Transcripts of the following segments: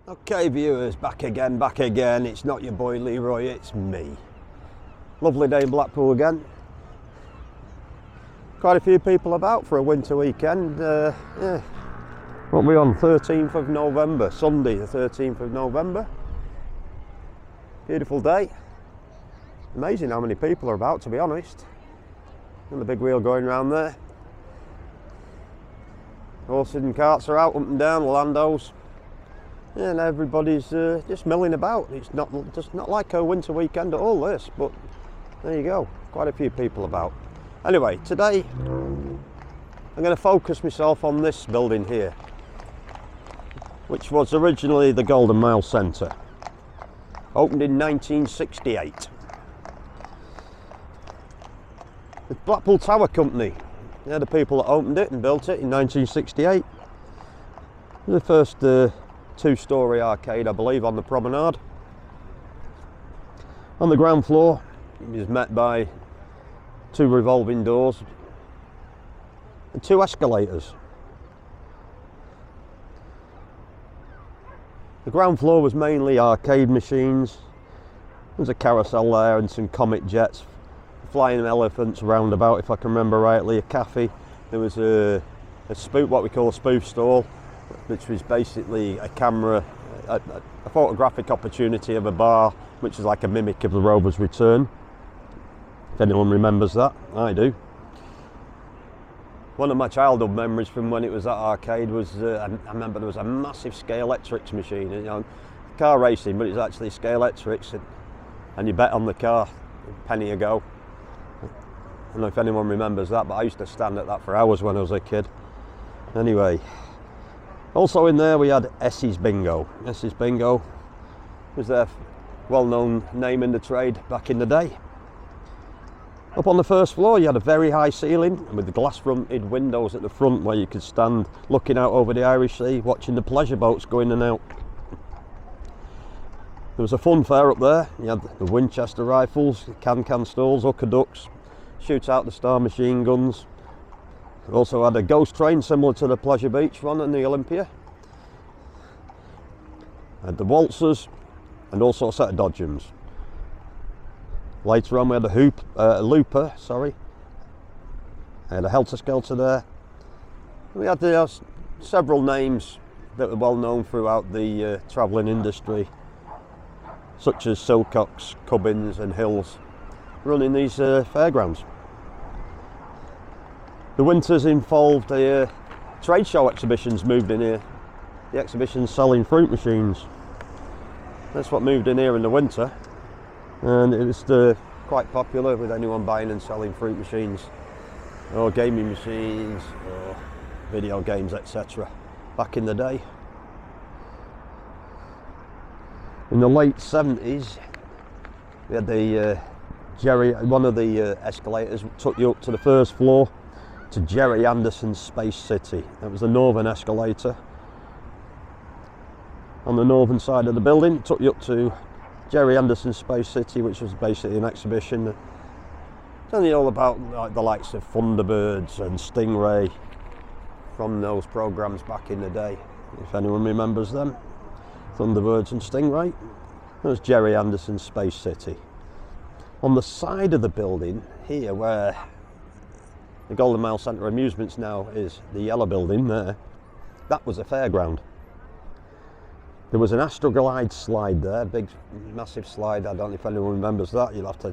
Okay viewers, back again. It's not your boy Leroy, it's me. Lovely day in Blackpool again. Quite a few people about for a winter weekend. Yeah. What are we on? 13th of November, Sunday the 13th of November. Beautiful day. Amazing how many people are about, to be honest. And the big wheel going around there. Horses and carts are out, up and down, the landos. And everybody's just milling about. It's just not like a winter weekend at all, this, but there you go, quite a few people about. Anyway, today I'm going to focus myself on this building here, which was originally the Golden Mile Centre, opened in 1968. The Blackpool Tower Company, they're the people that opened it and built it in 1968. The first two-storey arcade, I believe, on the promenade. On the ground floor, it was met by two revolving doors and two escalators. The ground floor was mainly arcade machines. There was a carousel there and some comet jets, flying elephants roundabout, if I can remember rightly, a cafe. There was a spoof, what we call a spoof stall, which was basically a camera, a photographic opportunity of a bar, which is like a mimic of the Rover's Return. If anyone remembers that, I do. One of my childhood memories from when it was that arcade was, I remember there was a massive Scalextrics machine, you know, car racing, but it's actually Scalextrics, and you bet on the car, a penny a go. I don't know if anyone remembers that, but I used to stand at that for hours when I was a kid. Anyway. Also in there we had Essie's Bingo. Essie's Bingo was their well-known name in the trade back in the day. Up on the first floor you had a very high ceiling with the glass-fronted windows at the front where you could stand looking out over the Irish Sea, watching the pleasure boats go in and out. There was a fun fair up there. You had the Winchester rifles, can stalls, hooker ducks, shoot out the Star machine guns. We also had a ghost train similar to the Pleasure Beach one and the Olympia. Had the waltzers and also a set of dodgems. Later on we had a looper, sorry. I had a helter-skelter there. We had several names that were well known throughout the travelling industry, such as Silcox, Cubbins and Hills, running these fairgrounds. The winters involved trade show exhibitions moved in here. The exhibitions selling fruit machines. That's what moved in here in the winter. And it was quite popular with anyone buying and selling fruit machines, or gaming machines, or video games, etc. back in the day. In the late 70s, we had the one of the escalators took you up to the first floor to Jerry Anderson's Space City. That was the northern escalator. On the northern side of the building, it took you up to Jerry Anderson's Space City, which was basically an exhibition. Telling you all about like the likes of Thunderbirds and Stingray from those programs back in the day, if anyone remembers them. Thunderbirds and Stingray. That was Jerry Anderson's Space City. On the side of the building here, where the Golden Mile Centre Amusements now is, the yellow building there, that was a fairground. There was an Astroglide slide there, big massive slide. I don't know if anyone remembers that. You'll have to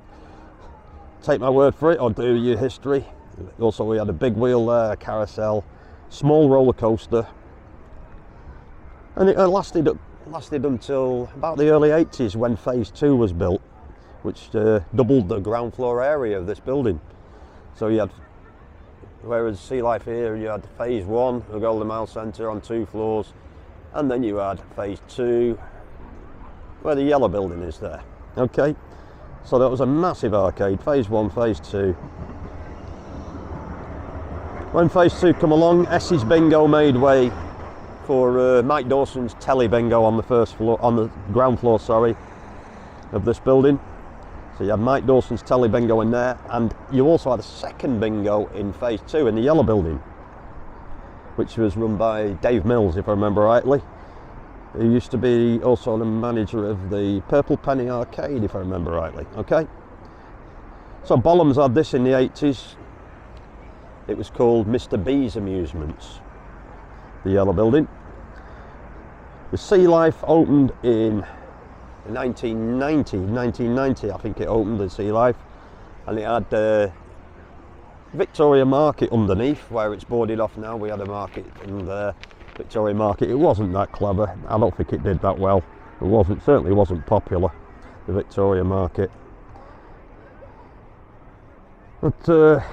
take my word for it or do your history. Also we had a big wheel there, a carousel, small roller coaster, and it lasted until about the early 80s when phase 2 was built, which doubled the ground floor area of this building. So you had, whereas Sea Life here, you had phase 1, the Golden Mile Centre on 2 floors, and then you had phase 2, where the yellow building is there. Okay, so that was a massive arcade, phase 1, phase 2. When phase 2 come along, Essie's Bingo made way for Mike Dawson's Telly Bingo on the first floor, on the ground floor, sorry, of this building. So you had Mike Dawson's Telly Bingo in there, and you also had a second bingo in phase 2 in the yellow building, which was run by Dave Mills, if I remember rightly. who used to be also the manager of the Purple Penny Arcade, if I remember rightly. Okay, so Bollham's had this in the 80s. It was called Mr. B's Amusements, the yellow building. The Sea Life opened in 1990, I think it opened, the Sea Life, and it had Victoria Market underneath where it's boarded off now. We had a market in there, Victoria Market. It wasn't that clever. I don't think it did that well. It certainly wasn't popular, the Victoria Market. But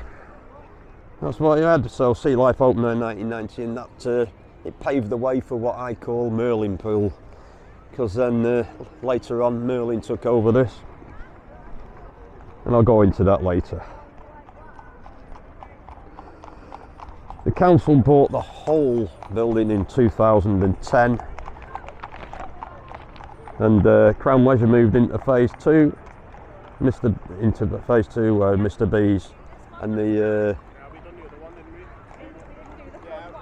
that's what you had. So Sea Life opened in 1990, and that it paved the way for what I call Merlin Pool, because then later on Merlin took over this, and I'll go into that later. The council bought the whole building in 2010, and Crown Leisure moved into phase 2, into phase 2 Mr. B's, and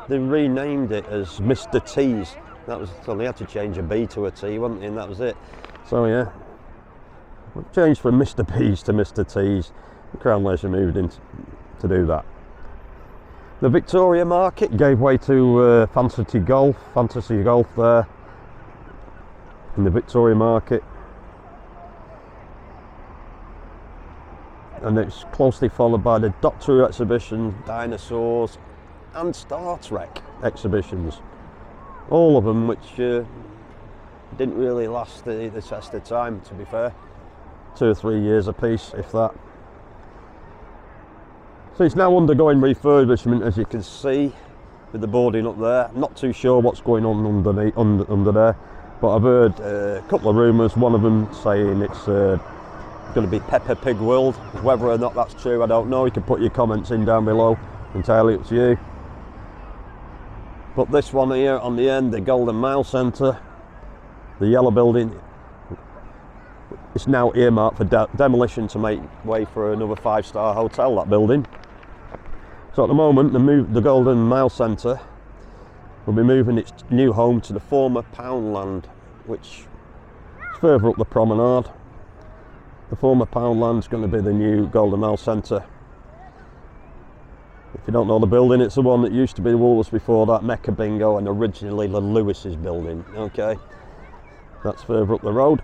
they renamed it as Mr. T's. That was, so they had to change a B to a T, wasn't they? And that was it. So yeah, we changed from Mr. B's to Mr. T's. Crown Leisure moved in to do that. The Victoria Market gave way to Fantasy Golf there in the Victoria Market, and it's closely followed by the Doctor Who exhibition, dinosaurs, and Star Trek exhibitions. All of them which didn't really last the test of time, to be fair. 2 or 3 years a piece, if that. So it's now undergoing refurbishment, as you can see, with the boarding up there. I'm not too sure what's going on under there, but I've heard a couple of rumours, one of them saying it's going to be Peppa Pig World. Whether or not that's true, I don't know. You can put your comments in down below, entirely up to you. But this one here on the end, the Golden Mile Centre, the yellow building, it's now earmarked for demolition to make way for another 5-star hotel, that building. So at the moment, the Golden Mile Centre will be moving its new home to the former Poundland, which is further up the promenade. The former Poundland's going to be the new Golden Mile Centre. If you don't know the building, it's the one that used to be Woolworths before that, Mecca Bingo, and originally the Lewis's building. Okay, that's further up the road.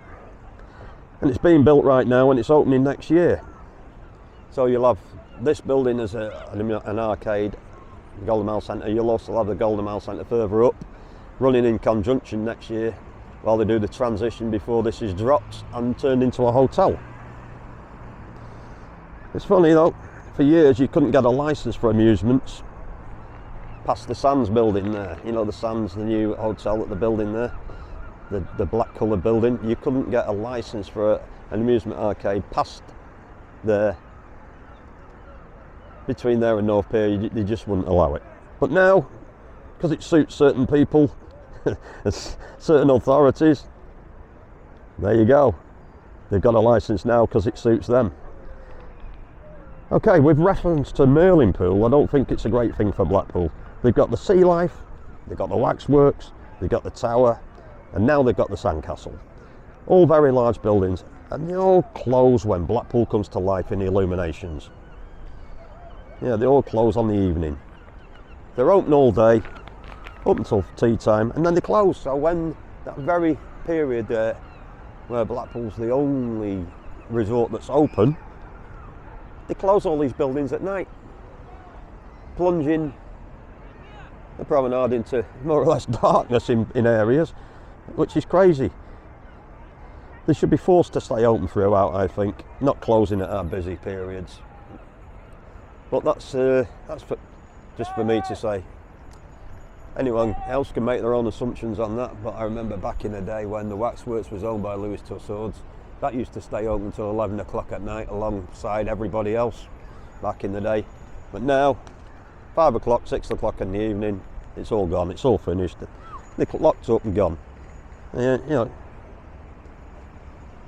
And it's being built right now, and it's opening next year. So you'll have this building as an arcade, Golden Mile Centre. You'll also have the Golden Mile Centre further up, running in conjunction next year, while they do the transition before this is dropped and turned into a hotel. It's funny though, for years you couldn't get a licence for amusements past the Sands building there. You know, the Sands, the new hotel that they're building there, the black coloured building. You couldn't get a licence for an amusement arcade past there. Between there and North Pier, they just wouldn't allow it. But now, because it suits certain people, certain authorities, there you go. They've got a licence now because it suits them. Okay, with reference to Merlin Pool, I don't think it's a great thing for Blackpool. They've got the Sea Life, they've got the Waxworks, they've got the Tower, and now they've got the Sandcastle. All very large buildings, and they all close when Blackpool comes to life in the illuminations. Yeah, they all close on the evening. They're open all day, up until tea time, and then they close. So when that very period where Blackpool's the only resort that's open, they close all these buildings at night, plunging the promenade into more or less darkness in areas, which is crazy. They should be forced to stay open throughout, I think, not closing at our busy periods. But that's just for me to say. Anyone else can make their own assumptions on that, but I remember back in the day when the Waxworks was owned by Lewis Tussauds, that used to stay open until 11 o'clock at night alongside everybody else back in the day. But now, 5 o'clock, 6 o'clock in the evening, it's all gone, it's all finished. They're locked up and gone. You know,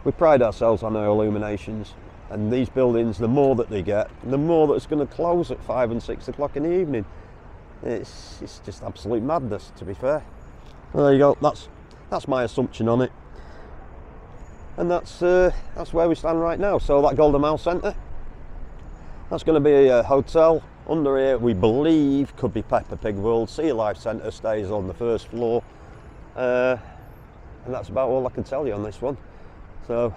we pride ourselves on our illuminations, and these buildings, the more that they get, the more that it's going to close at 5 and 6 o'clock in the evening. It's just absolute madness, to be fair. Well, there you go, that's That's my assumption on it. And that's where we stand right now. So that Golden Mile Centre, that's going to be a hotel. Under here, we believe, could be Peppa Pig World. Sea Life Centre stays on the first floor. And that's about all I can tell you on this one. So,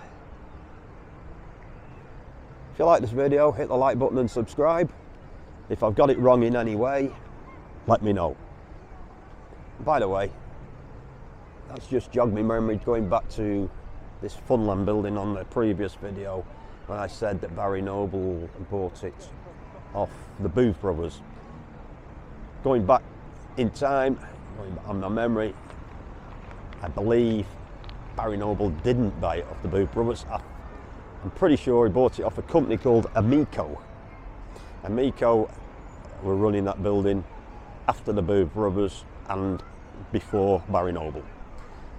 if you like this video, hit the like button and subscribe. If I've got it wrong in any way, let me know. By the way, that's just jogged my memory going back to this Funland building on the previous video when I said that Barry Noble bought it off the Booth brothers. Going back in time, on my memory, I believe Barry Noble didn't buy it off the Booth brothers. I'm pretty sure he bought it off a company called Amico. Amico were running that building after the Booth brothers and before Barry Noble.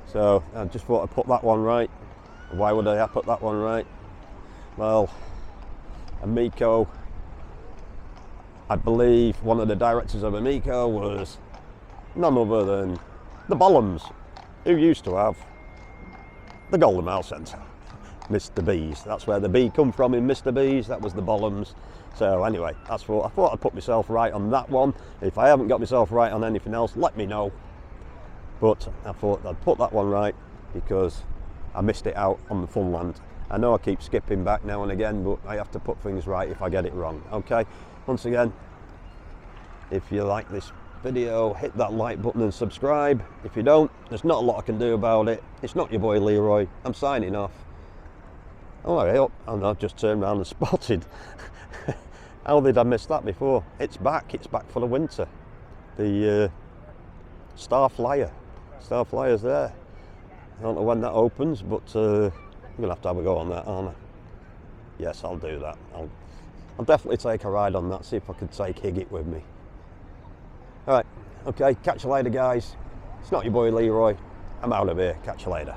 So I just thought I'd put that one right. Why would I put that one right? Well, Amico, I believe one of the directors of Amico was none other than the Bollums, who used to have the Golden Mile Centre, Mr. B's. That's where the B come from in Mr. B's. That was the Bollums. So anyway, I thought I'd put myself right on that one. If I haven't got myself right on anything else, let me know. But I thought I'd put that one right because I missed it out on the Funland. I know I keep skipping back now and again, but I have to put things right if I get it wrong. Okay, once again, if you like this video, hit that like button and subscribe. If you don't, there's not a lot I can do about it. It's not your boy Leroy. I'm signing off. Oh, and I've just turned around and spotted. How did I miss that before? It's back for the winter. The Star Flyer. Star Flyer's there. I don't know when that opens, but I'm gonna have a go on that, aren't I? Yes, I'll do that. I'll definitely take a ride on that, see if I can take Higgett with me. Alright, okay, catch you later guys. It's not your boy Leroy. I'm out of here. Catch you later.